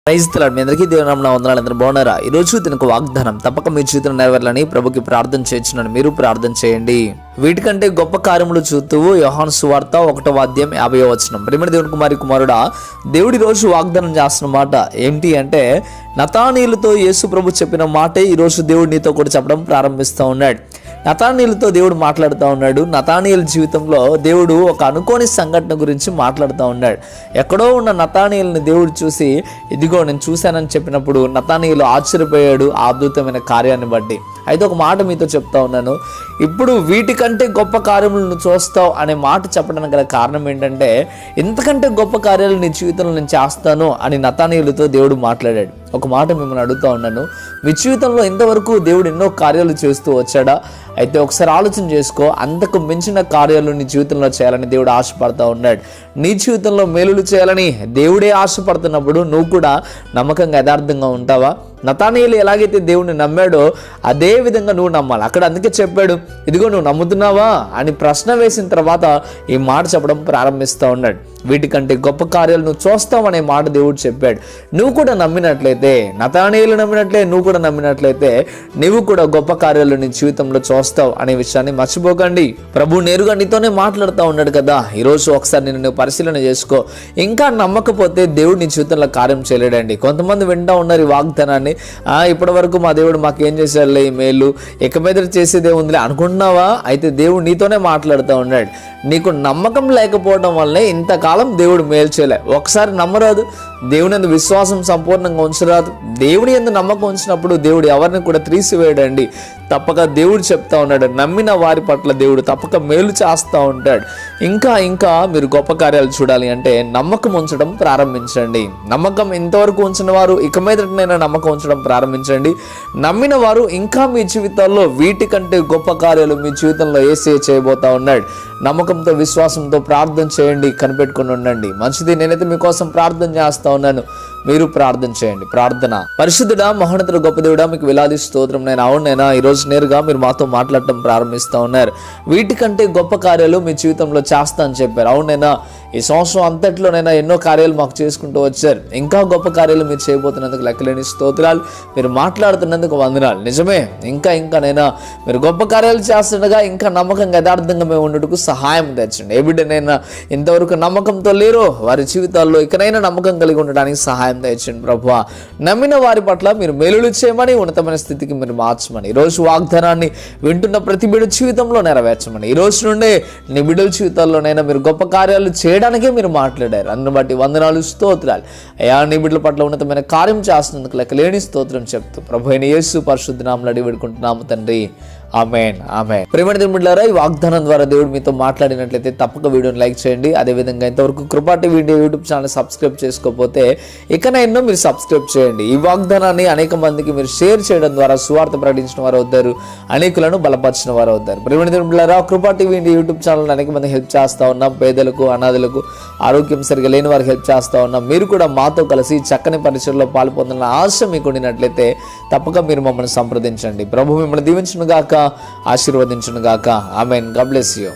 Praise the lord. మీ అందరికీ దేవుని నామమున వందనాలు. అందరూ బాగున్నారా? ఈరోజు దీనికి వాగ్దానం తప్పక మీ జీవితంలో నెరవేరాలని ప్రభుకి ప్రార్థన చేయించున్నాను. మీరు ప్రార్థన చేయండి. వీటికంటే గొప్ప కార్యములు చూతువు. యోహాను సువార్త 1వ అధ్యాయం 50వ వచనం. ప్రియమైన దేవుని కుమారుడా, దేవుడి రోజు వాగ్దానం చేస్తున్న మాట ఏంటి అంటే, నతానీయులతో యేసు ప్రభు చెప్పిన మాటే ఈరోజు దేవుడు నీతో కూడా చెప్పడం ప్రారంభిస్తూ ఉన్నాడు. నతానీయులతో దేవుడు మాట్లాడుతూ ఉన్నాడు. నతానీయుల జీవితంలో దేవుడు ఒక అనుకోని సంఘటన గురించి మాట్లాడుతూ ఉన్నాడు. ఎక్కడో ఉన్న నతానీయుల్ని దేవుడు చూసి, ఇదిగో నేను చూశానని చెప్పినప్పుడు నతానీయులు ఆశ్చర్యపోయాడు ఆ అద్భుతమైన కార్యాన్ని బట్టి. అయితే ఒక మాట మీతో చెప్తా ఉన్నాను. ఇప్పుడు వీటికంటే గొప్ప కార్యములను చూస్తావు అనే మాట చెప్పడానికి గల కారణం ఏంటంటే, ఇంతకంటే గొప్ప కార్యాలు నీ జీవితంలో నేను చేస్తాను అని నతానీయులతో దేవుడు మాట్లాడాడు. ఒక మాట మిమ్మల్ని అడుగుతూ ఉన్నాను, మీ జీవితంలో ఇంతవరకు దేవుడు ఎన్నో కార్యాలు చేస్తూ వచ్చాడా? అయితే ఒకసారి ఆలోచన చేసుకో. అంతకు మించిన కార్యాలు నీ జీవితంలో చేయాలని దేవుడు ఆశపడతా ఉన్నాడు. నీ జీవితంలో మేలులు చేయాలని దేవుడే ఆశపడుతున్నప్పుడు నువ్వు కూడా నమ్మకంగా యథార్థంగా ఉంటావా? నతానీయులు ఎలాగైతే దేవుడిని నమ్మాడో అదే విధంగా నువ్వు నమ్మాలి. అక్కడ అందుకే చెప్పాడు, ఇదిగో నువ్వు నమ్ముతున్నావా అని ప్రశ్న వేసిన తర్వాత ఈ మాట చెప్పడం ప్రారంభిస్తూ ఉన్నాడు. వీటికంటే గొప్ప కార్యాలు నువ్వు చూస్తావు అనే మాట దేవుడు చెప్పాడు. నువ్వు కూడా నమ్మినట్లయితే, నతానీయులు నమ్మినట్లే నువ్వు కూడా నమ్మినట్లయితే, నువ్వు కూడా గొప్ప కార్యాలు నీ జీవితంలో చూస్తావు అనే విషయాన్ని మర్చిపోకండి. ప్రభు నేరుగా నీతోనే మాట్లాడుతూ ఉన్నాడు కదా. ఈరోజు ఒకసారి నేను పరిశీలన చేసుకో. ఇంకా నమ్మకపోతే దేవుడు నీ జీవితంలో కార్యం చేయలేడండి. కొంతమంది వింటూ ఉన్నారు ఈ వాగ్దానాన్ని, ఇప్పటి వరకు మా దేవుడు మాకేం చేశాడులే, ఈ మేలు ఇక మీద చేసేదే ఉందిలే అనుకుంటున్నావా? అయితే దేవుడు నీతోనే మాట్లాడుతూ ఉన్నాడు. నీకు నమ్మకం లేకపోవడం వల్లే ఇంతకాలం దేవుడు మేలు చేయలే. ఒకసారి నమ్మరాదు, దేవుని యందు విశ్వాసం సంపూర్ణంగా ఉంచరాదు. దేవుని యందు నమ్మకం ఉంచినప్పుడు దేవుడు ఎవరిని కూడా తీసివేయడండి. తప్పక దేవుడు చెప్తా ఉన్నాడు, నమ్మిన వారి పట్ల దేవుడు తప్పక మేలు చేస్తూ ఉంటాడు. ఇంకా మీరు గొప్ప కార్యాలు చూడాలి అంటే నమ్మకం ఉంచడం ప్రారంభించండి. నమ్మకం ఇంతవరకు ఉంచిన వారు ఇక మీదటనైనా నమ్మకం ఉంచడం ప్రారంభించండి. నమ్మిన వారు ఇంకా మీ జీవితాల్లో వీటికంటే గొప్ప కార్యాలు మీ జీవితంలో యేసయ్య చేయబోతా ఉన్నాడు. నమ్మకంతో విశ్వాసంతో ప్రార్థన చేయండి, కనిపెట్టుకుని ఉండండి. మంచిది. నేనైతే మీకోసం ప్రార్థన చేస్తా ఉన్నాను, మీరు ప్రార్థన చేయండి. ప్రార్థన. పరిశుద్ధుడా, మహోన్నతుడ, గొప్ప దేవుడా, మీకు వేలాది స్తోత్రం. అవునైనా ఈరోజు నేరుగా మీరు మాతో మాట్లాడటం ప్రారంభిస్తూ ఉన్నారు. వీటికంటే గొప్ప కార్యాలు మీ జీవితంలో చేస్తా అని చెప్పారు. అవునైనా ఈ సంవత్సరం అంతట్లోనైనా ఎన్నో కార్యాలు మాకు చేసుకుంటూ వచ్చారు. ఇంకా గొప్ప కార్యాలు మీరు చేయబోతున్నందుకు లెక్కలేని స్తోత్రాలు. మీరు మాట్లాడుతున్నందుకు వందనాలు. నిజమే, ఇంకానైనా మీరు గొప్ప కార్యాలు చేస్తుండగా ఇంకా నమ్మకంగా యథార్థంగా మేము ఉండటకు సహాయం తెచ్చండి. ఏ బిడ్డనైనా ఇంతవరకు నమ్మకంతో లేరో వారి జీవితాల్లో ఇకనైనా నమ్మకం కలిగి ఉండడానికి సహాయం తెచ్చండి ప్రభువా. నమ్మిన వారి పట్ల మీరు మేలులు చేయమని, ఉన్నతమైన స్థితికి మీరు మార్చమని, ఈరోజు వాగ్దానాన్ని వింటున్న ప్రతి బిడ్డ జీవితంలో నెరవేర్చమని, ఈ రోజు నుండే నీ బిడ్డల జీవితాల్లోనైనా మీరు గొప్ప కార్యాలు చేయడానికే మీరు మాట్లాడారు. అందుని బట్టి వందనాలు, స్తోత్రాలు. అయ్యా, నీ బిడ్డల పట్ల ఉన్నతమైన కార్యం చేస్తున్నందుకు లెక్కలేని స్తోత్రం చెప్తూ ప్రభు అయిన యేసు పరిశుద్ధ నామములో అడిగి వేడుకుంటున్నాము తండ్రి. ఆమేన్, ఆమేన్. ప్రియమైన దేవులారా, ఈ వాగ్దానం ద్వారా దేవుడు మీతో మాట్లాడినట్లయితే తప్పక వీడియోని లైక్ చేయండి. అదేవిధంగా ఇంతవరకు కృపా TV India YouTube channel subscribe చేసుకోకపోతే ఇకనైనా మీరు సబ్స్క్రైబ్ చేయండి. ఈ వాగ్దానాన్ని అనేక మందికి మీరు షేర్ చేయడం ద్వారా సువార్త ప్రకటించిన వారు అవుతారు, అనేకులను బలపరిచిన వారు అవుతారు. ప్రియమైన దేవులారా, కృపా టీవీ ఇండియా యూట్యూబ్ ఛానల్ అనేక మంది హెల్ప్ చేస్తూ ఉన్నాం. పేదలకు, అనాథలకు, ఆరోగ్యం సరిగా లేని వారికి హెల్ప్ చేస్తూ ఉన్నాం. మీరు కూడా మాతో కలిసి చక్కని పరిచయంలో పాల్పొందాలని ఆశ మీకు ఉండినట్లయితే తప్పక మీరు మమ్మల్ని సంప్రదించండి. ప్రభు మిమ్మల్ని దీవించును గాక, ఆశీర్వదించును గాక. ఆమేన్. God bless you.